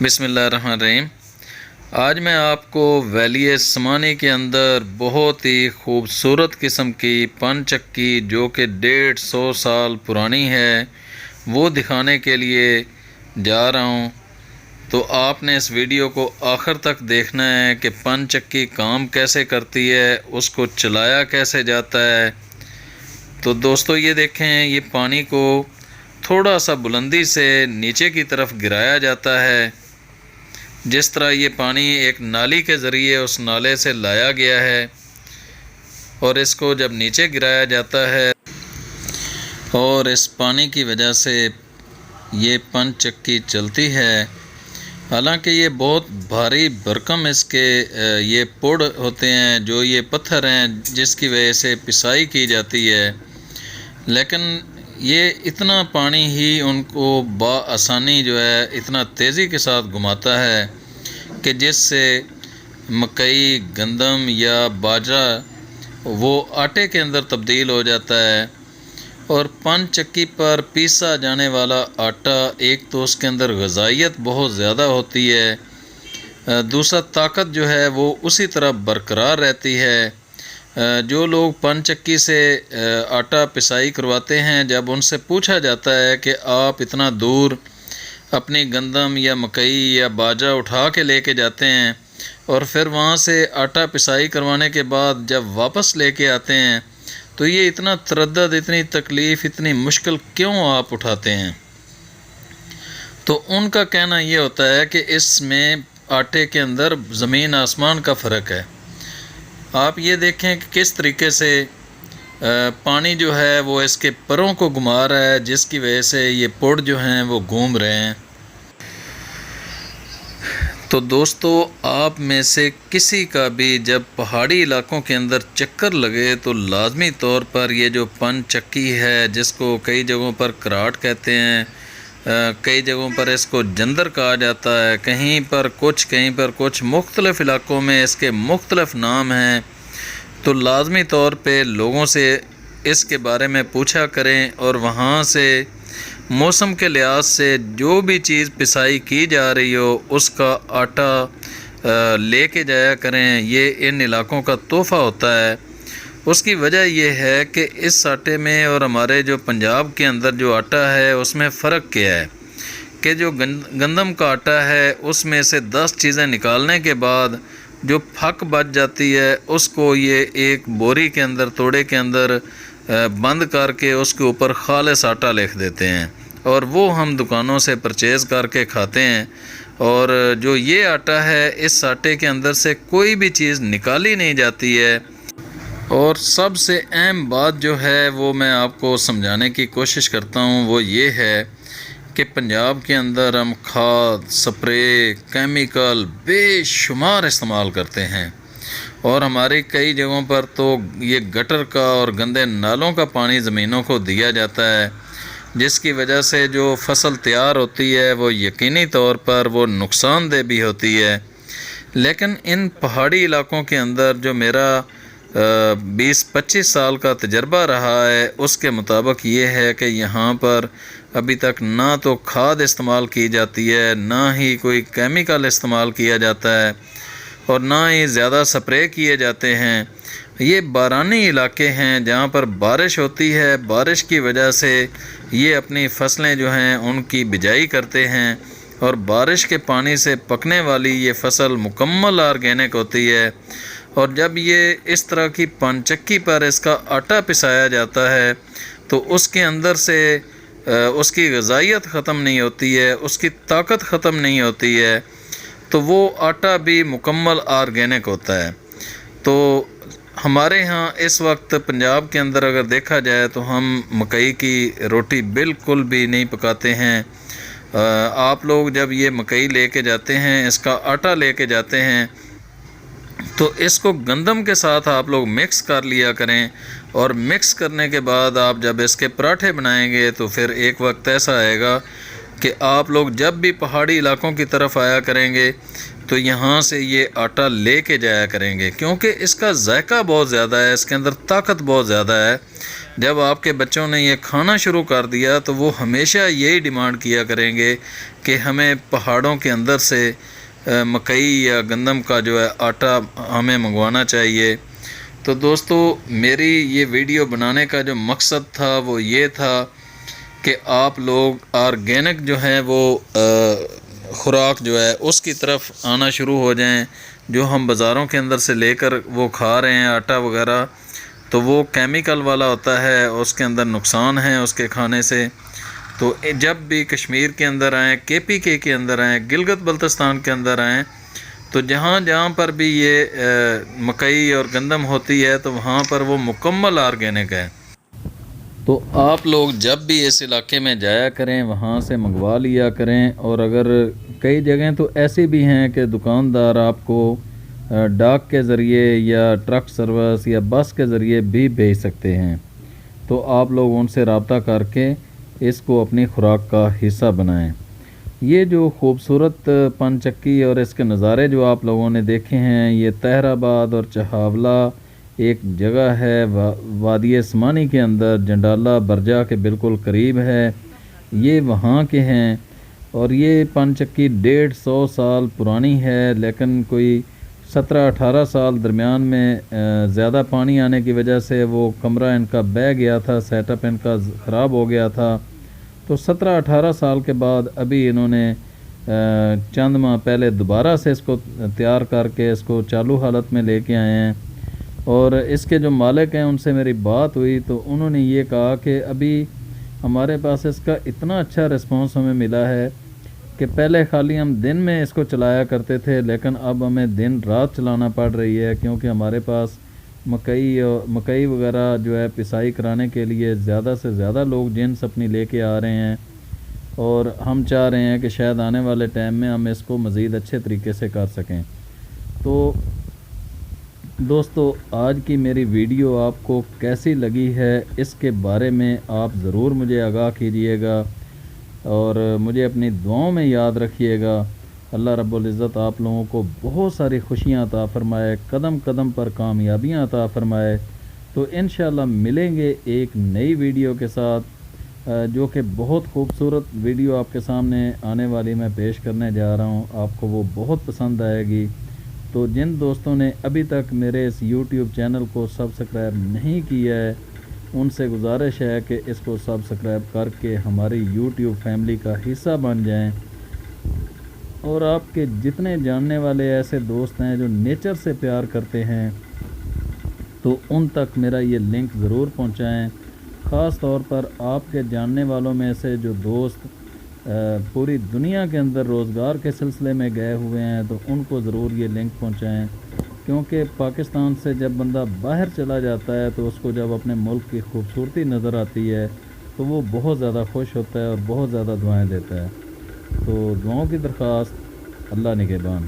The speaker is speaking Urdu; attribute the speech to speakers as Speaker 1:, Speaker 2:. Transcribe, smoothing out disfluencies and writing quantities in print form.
Speaker 1: بسم اللہ الرحمن الرحیم۔ آج میں آپ کو ویلی سمانی کے اندر بہت ہی خوبصورت قسم کی پن چکی جو کہ 150 سال پرانی ہے وہ دکھانے کے لیے جا رہا ہوں، تو آپ نے اس ویڈیو کو آخر تک دیکھنا ہے کہ پن چکی کام کیسے کرتی ہے، اس کو چلایا کیسے جاتا ہے۔ تو دوستو یہ دیکھیں، یہ پانی کو تھوڑا سا بلندی سے نیچے کی طرف گرایا جاتا ہے، جس طرح یہ پانی ایک نالی کے ذریعے اس نالے سے لایا گیا ہے، اور اس کو جب نیچے گرایا جاتا ہے اور اس پانی کی وجہ سے یہ پن چکی چلتی ہے۔ حالانکہ یہ بہت بھاری بھرکم اس کے یہ پڑ ہوتے ہیں، جو یہ پتھر ہیں جس کی وجہ سے پسائی کی جاتی ہے، لیکن یہ اتنا پانی ہی ان کو بآسانی جو ہے اتنا تیزی کے ساتھ گھماتا ہے کہ جس سے مکئی، گندم یا باجرہ وہ آٹے کے اندر تبدیل ہو جاتا ہے۔ اور پن چکی پر پیسا جانے والا آٹا، ایک تو اس کے اندر غذائیت بہت زیادہ ہوتی ہے، دوسرا طاقت جو ہے وہ اسی طرح برقرار رہتی ہے۔ جو لوگ پن چکی سے آٹا پسائی کرواتے ہیں، جب ان سے پوچھا جاتا ہے کہ آپ اتنا دور اپنی گندم یا مکئی یا باجرہ اٹھا کے لے کے جاتے ہیں اور پھر وہاں سے آٹا پسائی کروانے کے بعد جب واپس لے کے آتے ہیں تو یہ اتنا تردد، اتنی تکلیف، اتنی مشکل کیوں آپ اٹھاتے ہیں؟ تو ان کا کہنا یہ ہوتا ہے کہ اس میں آٹے کے اندر زمین آسمان کا فرق ہے۔ آپ یہ دیکھیں کہ کس طریقے سے پانی جو ہے وہ اس کے پروں کو گھما رہا ہے، جس کی وجہ سے یہ پڑ جو ہیں وہ گھوم رہے ہیں۔ تو دوستو، آپ میں سے کسی کا بھی جب پہاڑی علاقوں کے اندر چکر لگے تو لازمی طور پر یہ جو پن چکی ہے، جس کو کئی جگہوں پر کراٹ کہتے ہیں، کئی جگہوں پر اس کو جندر کہا جاتا ہے، کہیں پر کچھ مختلف علاقوں میں اس کے مختلف نام ہیں، تو لازمی طور پہ لوگوں سے اس کے بارے میں پوچھا کریں اور وہاں سے موسم کے لحاظ سے جو بھی چیز پسائی کی جا رہی ہو اس کا آٹا لے کے جایا کریں۔ یہ ان علاقوں کا تحفہ ہوتا ہے۔ اس کی وجہ یہ ہے کہ اس آٹے میں اور ہمارے جو پنجاب کے اندر جو آٹا ہے اس میں فرق کیا ہے کہ جو گندم کا آٹا ہے اس میں سے 10 چیزیں نکالنے کے بعد جو پھک بچ جاتی ہے اس کو یہ ایک بوری کے اندر، توڑے کے اندر بند کر کے اس کے اوپر خالص آٹا لکھ دیتے ہیں، اور وہ ہم دکانوں سے پرچیز کر کے کھاتے ہیں۔ اور جو یہ آٹا ہے، اس آٹے کے اندر سے کوئی بھی چیز نکالی نہیں جاتی ہے۔ اور سب سے اہم بات جو ہے وہ میں آپ کو سمجھانے کی کوشش کرتا ہوں، وہ یہ ہے کہ پنجاب کے اندر ہم کھاد، سپرے، کیمیکل بے شمار استعمال کرتے ہیں، اور ہماری کئی جگہوں پر تو یہ گٹر کا اور گندے نالوں کا پانی زمینوں کو دیا جاتا ہے، جس کی وجہ سے جو فصل تیار ہوتی ہے وہ یقینی طور پر وہ نقصان دہ بھی ہوتی ہے۔ لیکن ان پہاڑی علاقوں کے اندر جو میرا 20-25 سال کا تجربہ رہا ہے، اس کے مطابق یہ ہے کہ یہاں پر ابھی تک نہ تو کھاد استعمال کی جاتی ہے، نہ ہی کوئی کیمیکل استعمال کیا جاتا ہے، اور نہ ہی زیادہ سپرے کیے جاتے ہیں۔ یہ بارانی علاقے ہیں جہاں پر بارش ہوتی ہے، بارش کی وجہ سے یہ اپنی فصلیں جو ہیں ان کی بجائی کرتے ہیں، اور بارش کے پانی سے پکنے والی یہ فصل مکمل آرگینک ہوتی ہے۔ اور جب یہ اس طرح کی پن چکی پر اس کا آٹا پسایا جاتا ہے تو اس کے اندر سے اس کی غذائیت ختم نہیں ہوتی ہے، اس کی طاقت ختم نہیں ہوتی ہے، تو وہ آٹا بھی مکمل آرگینک ہوتا ہے۔ تو ہمارے ہاں اس وقت پنجاب کے اندر اگر دیکھا جائے تو ہم مکئی کی روٹی بالکل بھی نہیں پکاتے ہیں۔ آپ لوگ جب یہ مکئی لے کے جاتے ہیں، اس کا آٹا لے کے جاتے ہیں، تو اس کو گندم کے ساتھ آپ لوگ مکس کر لیا کریں، اور مکس کرنے کے بعد آپ جب اس کے پراٹھے بنائیں گے تو پھر ایک وقت ایسا آئے گا کہ آپ لوگ جب بھی پہاڑی علاقوں کی طرف آیا کریں گے تو یہاں سے یہ آٹا لے کے جایا کریں گے، کیونکہ اس کا ذائقہ بہت زیادہ ہے، اس کے اندر طاقت بہت زیادہ ہے۔ جب آپ کے بچوں نے یہ کھانا شروع کر دیا تو وہ ہمیشہ یہی ڈیمانڈ کیا کریں گے کہ کہ ہمیں پہاڑوں کے اندر سے مکئی یا گندم کا جو ہے آٹا ہمیں منگوانا چاہیے۔ تو دوستو میری یہ ویڈیو بنانے کا جو مقصد تھا وہ یہ تھا کہ آپ لوگ آرگینک جو ہیں وہ خوراک جو ہے اس کی طرف آنا شروع ہو جائیں۔ جو ہم بازاروں کے اندر سے لے کر وہ کھا رہے ہیں آٹا وغیرہ، تو وہ کیمیکل والا ہوتا ہے، اس کے اندر نقصان ہے اس کے کھانے سے۔ تو جب بھی کشمیر کے اندر آئیں، KPK کے اندر آئیں، گلگت بلتستان کے اندر آئیں، تو جہاں جہاں پر بھی یہ مکئی اور گندم ہوتی ہے تو وہاں پر وہ مکمل آرگینک ہے۔ تو آپ لوگ جب بھی اس علاقے میں جایا کریں وہاں سے منگوا لیا کریں۔ اور اگر کئی جگہیں تو ایسی بھی ہیں کہ دکاندار آپ کو ڈاک کے ذریعے یا ٹرک سروس یا بس کے ذریعے بھی بھیج سکتے ہیں، تو آپ لوگ ان سے رابطہ کر کے اس کو اپنی خوراک کا حصہ بنائیں۔ یہ جو خوبصورت پن چکی اور اس کے نظارے جو آپ لوگوں نے دیکھے ہیں، یہ طاہر آباد اور چہاولہ ایک جگہ ہے وادی عثمانی کے اندر، جنڈالہ برجا کے بالکل قریب ہے، یہ وہاں کے ہیں۔ اور یہ پن چکی 150 سال پرانی ہے، لیکن کوئی 17-18 سال درمیان میں زیادہ پانی آنے کی وجہ سے وہ کمرہ ان کا بہہ گیا تھا، سیٹ اپ ان کا خراب ہو گیا تھا۔ تو 17-18 سال کے بعد ابھی انہوں نے چند ماہ پہلے دوبارہ سے اس کو تیار کر کے اس کو چالو حالت میں لے کے آئے ہیں۔ اور اس کے جو مالک ہیں ان سے میری بات ہوئی تو انہوں نے یہ کہا کہ ابھی ہمارے پاس اس کا اتنا اچھا رسپانس ہمیں ملا ہے کہ پہلے خالی ہم دن میں اس کو چلایا کرتے تھے، لیکن اب ہمیں دن رات چلانا پڑ رہی ہے، کیونکہ ہمارے پاس مکئی وغیرہ جو ہے پسائی کرانے کے لیے زیادہ سے زیادہ لوگ جنس اپنی لے کے آ رہے ہیں، اور ہم چاہ رہے ہیں کہ شاید آنے والے ٹائم میں ہم اس کو مزید اچھے طریقے سے کر سکیں۔ تو دوستو آج کی میری ویڈیو آپ کو کیسی لگی ہے اس کے بارے میں آپ ضرور مجھے آگاہ کیجئے گا، اور مجھے اپنی دعاؤں میں یاد رکھیے گا۔ اللہ رب العزت آپ لوگوں کو بہت ساری خوشیاں عطا فرمائے، قدم قدم پر کامیابیاں عطا فرمائے۔ تو انشاءاللہ ملیں گے ایک نئی ویڈیو کے ساتھ، جو کہ بہت خوبصورت ویڈیو آپ کے سامنے آنے والی میں پیش کرنے جا رہا ہوں، آپ کو وہ بہت پسند آئے گی۔ تو جن دوستوں نے ابھی تک میرے اس YouTube چینل کو سبسکرائب نہیں کیا ہے، ان سے گزارش ہے کہ اس کو سبسکرائب کر کے ہماری YouTube فیملی کا حصہ بن جائیں۔ اور آپ کے جتنے جاننے والے ایسے دوست ہیں جو نیچر سے پیار کرتے ہیں، تو ان تک میرا یہ لنک ضرور پہنچائیں۔ خاص طور پر آپ کے جاننے والوں میں سے جو دوست پوری دنیا کے اندر روزگار کے سلسلے میں گئے ہوئے ہیں، تو ان کو ضرور یہ لنک پہنچائیں، کیونکہ پاکستان سے جب بندہ باہر چلا جاتا ہے تو اس کو جب اپنے ملک کی خوبصورتی نظر آتی ہے تو وہ بہت زیادہ خوش ہوتا ہے اور بہت زیادہ دعائیں دیتا ہے۔ تو دعاؤں کی درخواست، اللہ نگہبان۔